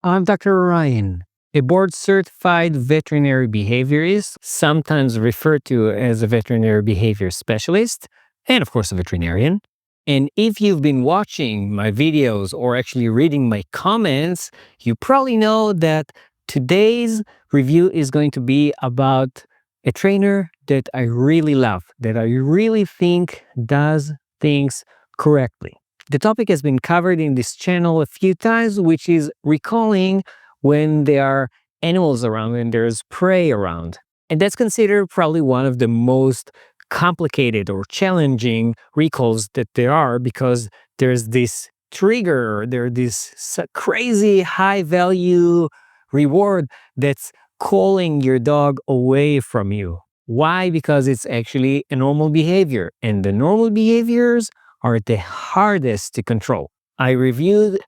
I'm Dr. Orion, a board-certified veterinary behaviorist, sometimes referred to as a veterinary behavior specialist, and of course a veterinarian. And if you've been watching my videos or actually reading my comments, you probably know that today's review is going to be about a trainer that I really love, that I really think does things correctly. The topic has been covered in this channel a few times, which is recalling when there are animals around, when there's prey around. And that's considered probably one of the most complicated or challenging recalls that there are, because there's this trigger, there's this crazy high value reward that's calling your dog away from you. Why? Because it's actually a normal behavior, and the normal behaviors are the hardest to control. I reviewed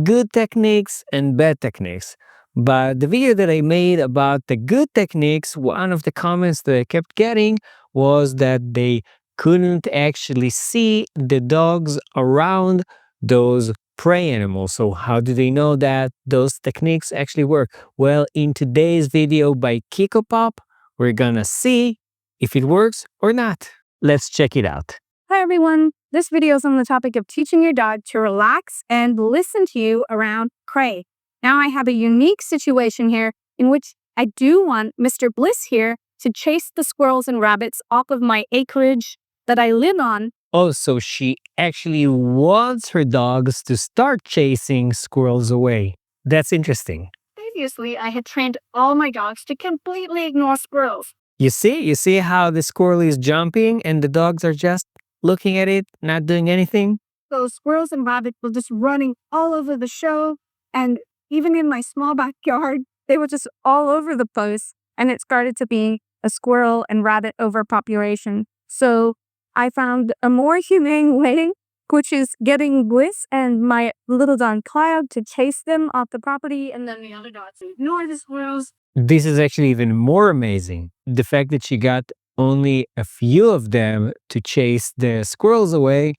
good techniques and bad techniques, but the video that I made about the good techniques, one of the comments that I kept getting was that they couldn't actually see the dogs around those prey animals. So how do they know that those techniques actually work? Well, in today's video by Kikopup, we're gonna see if it works or not. Let's check it out. Hi everyone, this video is on the topic of teaching your dog to relax and listen to you around prey. Now I have a unique situation here in which I do want Mr. Bliss here to chase the squirrels and rabbits off of my acreage that I live on. Oh, so she actually wants her dogs to start chasing squirrels away. That's interesting. Previously, I had trained all my dogs to completely ignore squirrels. You see how the squirrel is jumping and the dogs are just looking at it, not doing anything? So squirrels and rabbits were just running all over the show, and even in my small backyard, they were just all over the place, and it started to be a squirrel and rabbit overpopulation. So I found a more humane way, which is getting Bliss and my little dog Cloud to chase them off the property, and then the other dogs to ignore the squirrels. This is actually even more amazing. The fact that she got only a few of them to chase the squirrels away,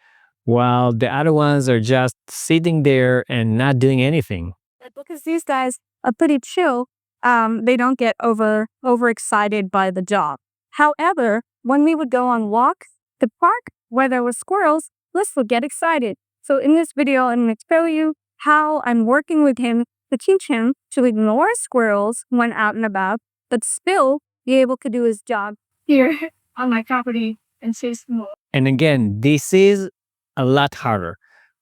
while the other ones are just sitting there and not doing anything. Because these guys are pretty chill, they don't get overexcited by the job. However, when we would go on walks to the park where there were squirrels, Bliss would get excited. So in this video, I'm going to show you how I'm working with him to teach him to ignore squirrels when out and about, but still be able to do his job here on my property and chase them all. And again, this is a lot harder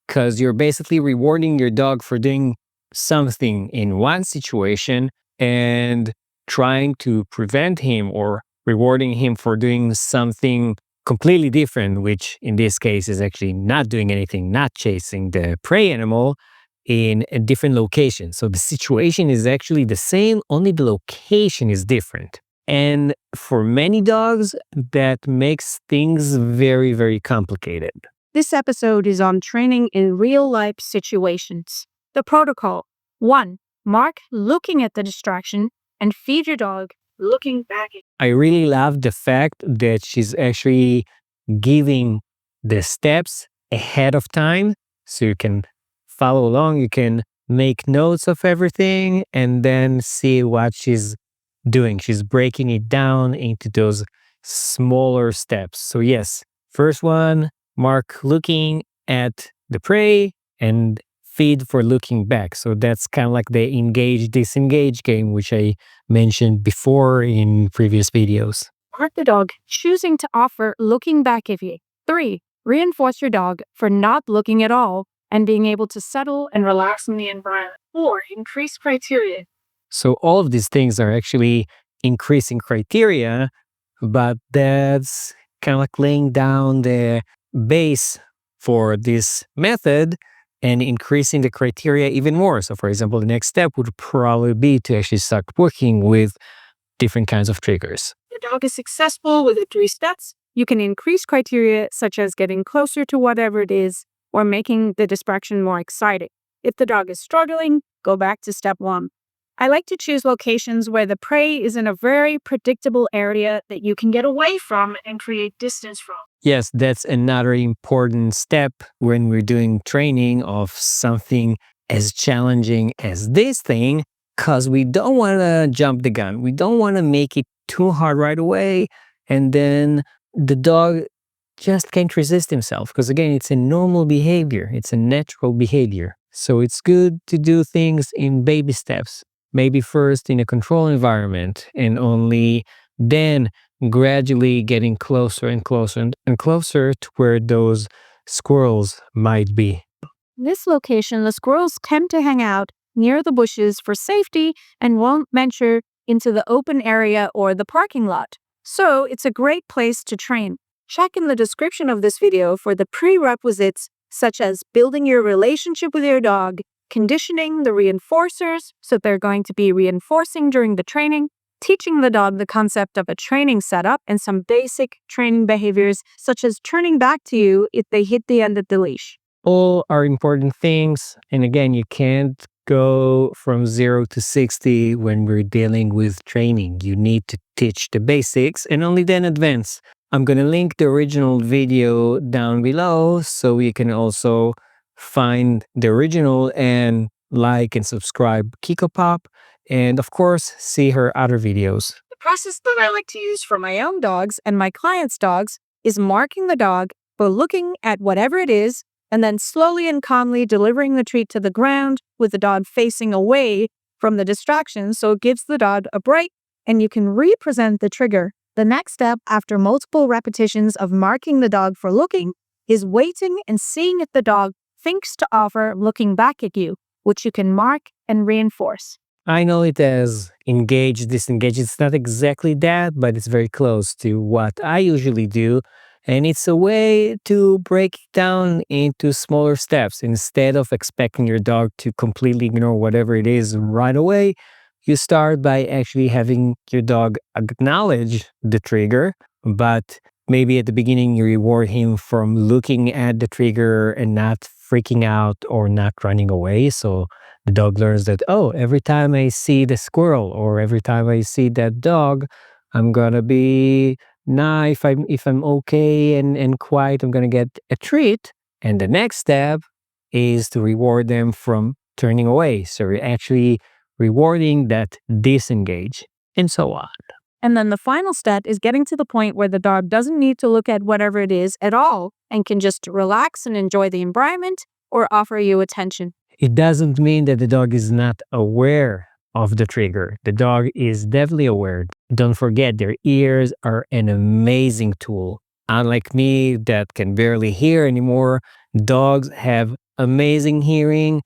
because you're basically rewarding your dog for doing something in one situation and trying to prevent him or rewarding him for doing something completely different, which in this case is actually not doing anything, not chasing the prey animal, in a different location. So the situation is actually the same, only the location is different. And for many dogs, that makes things very, very complicated. This episode is on training in real-life situations. The protocol: 1. Mark looking at the distraction and feed your dog looking back at you. I really love the fact that she's actually giving the steps ahead of time, so you can follow along, you can make notes of everything and then see what she's doing. She's breaking it down into those smaller steps. So yes, first one, Mark looking at the prey and feed for looking back. So that's kind of like the engage disengage game, which I mentioned before in previous videos. Mark the dog choosing to offer looking back at you. 3. Reinforce your dog for not looking at all and being able to settle and relax in the environment. 4. Increase criteria. So all of these things are actually increasing criteria, but that's kind of like laying down the base for this method and increasing the criteria even more. So for example, the next step would probably be to actually start working with different kinds of triggers. If your dog is successful with the 3 steps, you can increase criteria such as getting closer to whatever it is or making the distraction more exciting. If the dog is struggling, go back to step 1. I like to choose locations where the prey is in a very predictable area that you can get away from and create distance from. Yes, that's another important step when we're doing training of something as challenging as this thing because we don't want to jump the gun. We don't want to make it too hard right away. And then the dog just can't resist himself because, again, it's a normal behavior. It's a natural behavior. So it's good to do things in baby steps. Maybe first in a control environment and only then gradually getting closer and closer and closer to where those squirrels might be. This location, the squirrels tend to hang out near the bushes for safety and won't venture into the open area or the parking lot. So it's a great place to train. Check in the description of this video for the prerequisites such as building your relationship with your dog, conditioning the reinforcers so they're going to be reinforcing during the training, teaching the dog the concept of a training setup and some basic training behaviors such as turning back to you if they hit the end of the leash. All are important things. And again, you can't go from 0 to 60 when we're dealing with training. You need to teach the basics and only then advance. I'm going to link the original video down below so you can also find the original and like and subscribe Kikopup, and of course see her other videos. The process that I like to use for my own dogs and my clients' dogs is marking the dog by looking at whatever it is and then slowly and calmly delivering the treat to the ground with the dog facing away from the distraction so it gives the dog a break and you can represent the trigger. The next step after multiple repetitions of marking the dog for looking is waiting and seeing if the dog thinks to offer looking back at you, which you can mark and reinforce. I know it as engage, disengage. It's not exactly that, but it's very close to what I usually do. And it's a way to break it down into smaller steps. Instead of expecting your dog to completely ignore whatever it is right away, you start by actually having your dog acknowledge the trigger, but maybe at the beginning you reward him from looking at the trigger and not freaking out or not running away. So the dog learns that, oh, every time I see the squirrel or every time I see that dog, I'm gonna be if I'm okay and quiet, I'm gonna get a treat. And the next step is to reward them from turning away. So we're actually rewarding that disengage, and so on. And then the final step is getting to the point where the dog doesn't need to look at whatever it is at all and can just relax and enjoy the environment or offer you attention. It doesn't mean that the dog is not aware of the trigger. The dog is definitely aware. Don't forget, their ears are an amazing tool. Unlike me that can barely hear anymore, dogs have amazing hearing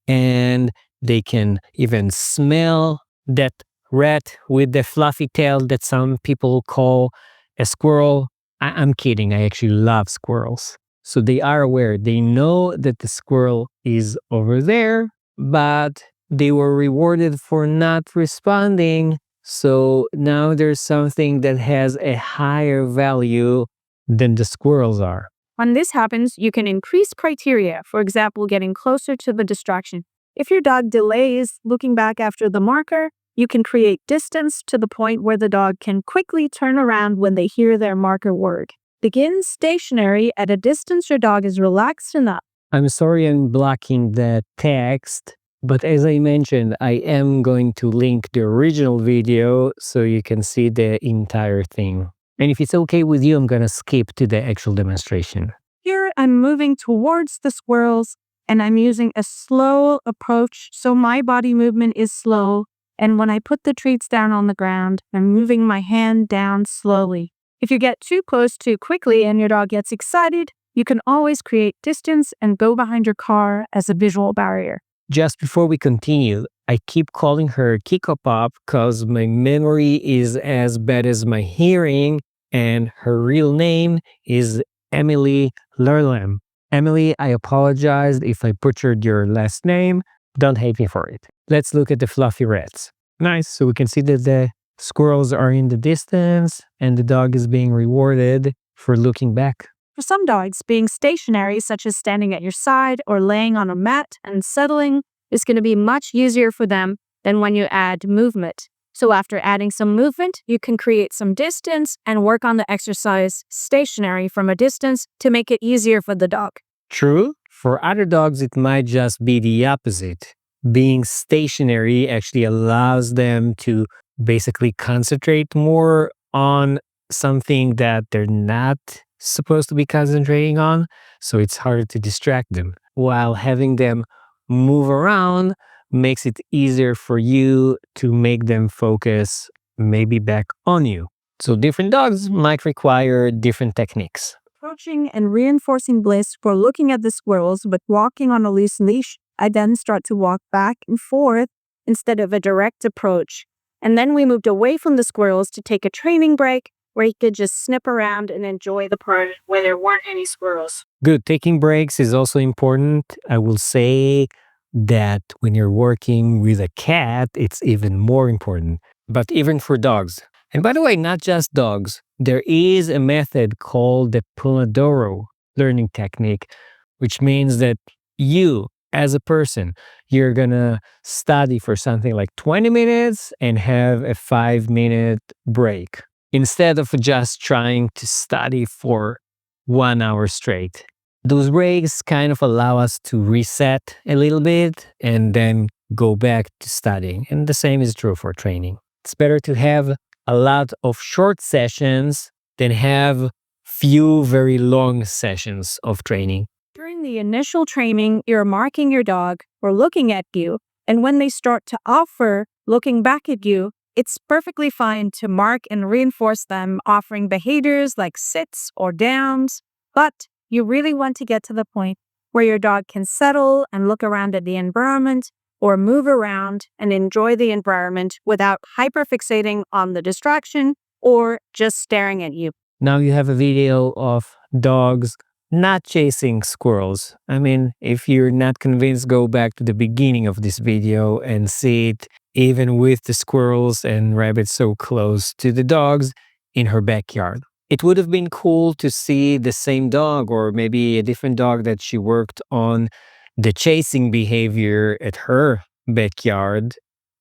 and they can even smell that rat with the fluffy tail that some people call a squirrel. I'm kidding. I actually love squirrels. So they are aware. They know that the squirrel is over there, but they were rewarded for not responding. So now there's something that has a higher value than the squirrels are. When this happens, you can increase criteria, for example, getting closer to the distraction. If your dog delays looking back after the marker, you can create distance to the point where the dog can quickly turn around when they hear their marker word. Begin stationary at a distance your dog is relaxed enough. I'm sorry I'm blocking the text, but as I mentioned, I am going to link the original video so you can see the entire thing. And if it's okay with you, I'm going to skip to the actual demonstration. Here, I'm moving towards the squirrels and I'm using a slow approach so my body movement is slow. And when I put the treats down on the ground, I'm moving my hand down slowly. If you get too close too quickly and your dog gets excited, you can always create distance and go behind your car as a visual barrier. Just before we continue, I keep calling her Kikopup because my memory is as bad as my hearing, and her real name is Emily Larlham. Emily, I apologize if I butchered your last name. Don't hate me for it. Let's look at the fluffy rats. Nice, so we can see that the squirrels are in the distance and the dog is being rewarded for looking back. For some dogs, being stationary, such as standing at your side or laying on a mat and settling, is going to be much easier for them than when you add movement. So after adding some movement, you can create some distance and work on the exercise stationary from a distance to make it easier for the dog. True. For other dogs, it might just be the opposite. Being stationary actually allows them to basically concentrate more on something that they're not supposed to be concentrating on. So it's harder to distract them. While having them move around makes it easier for you to make them focus maybe back on you. So different dogs might require different techniques. Approaching and reinforcing bliss for looking at the squirrels but walking on a loose leash, I then start to walk back and forth instead of a direct approach. And then we moved away from the squirrels to take a training break where he could just snip around and enjoy the part where there weren't any squirrels. Good. Taking breaks is also important. I will say that when you're working with a cat, it's even more important. But even for dogs. And by the way, not just dogs. There is a method called the Pomodoro learning technique, which means that you, as a person, you're gonna study for something like 20 minutes and have a 5-minute break instead of just trying to study for 1 hour straight. Those breaks kind of allow us to reset a little bit and then go back to studying. And the same is true for training. It's better to have a lot of short sessions than have few very long sessions of training. During the initial training, you're marking your dog or looking at you, and when they start to offer looking back at you, it's perfectly fine to mark and reinforce them, offering behaviors like sits or downs, but you really want to get to the point where your dog can settle and look around at the environment or move around and enjoy the environment without hyperfixating on the distraction or just staring at you. Now you have a video of dogs not chasing squirrels. I mean, if you're not convinced, go back to the beginning of this video and see it even with the squirrels and rabbits so close to the dogs in her backyard. It would have been cool to see the same dog or maybe a different dog that she worked on the chasing behavior at her backyard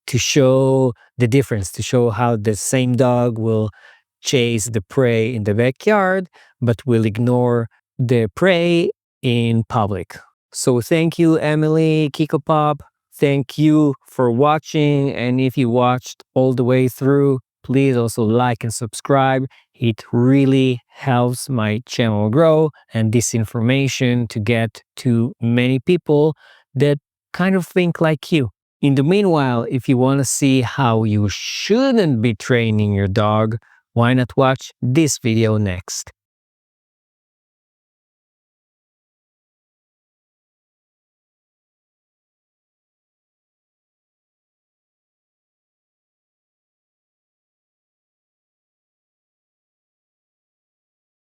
to show the difference, to show how the same dog will chase the prey in the backyard, but will ignore the prey in public. So thank you, Emily, Kikopup. Thank you for watching. And if you watched all the way through, please also like and subscribe. It really helps my channel grow and this information to get to many people that kind of think like you. In the meanwhile, if you want to see how you shouldn't be training your dog, why not watch this video next?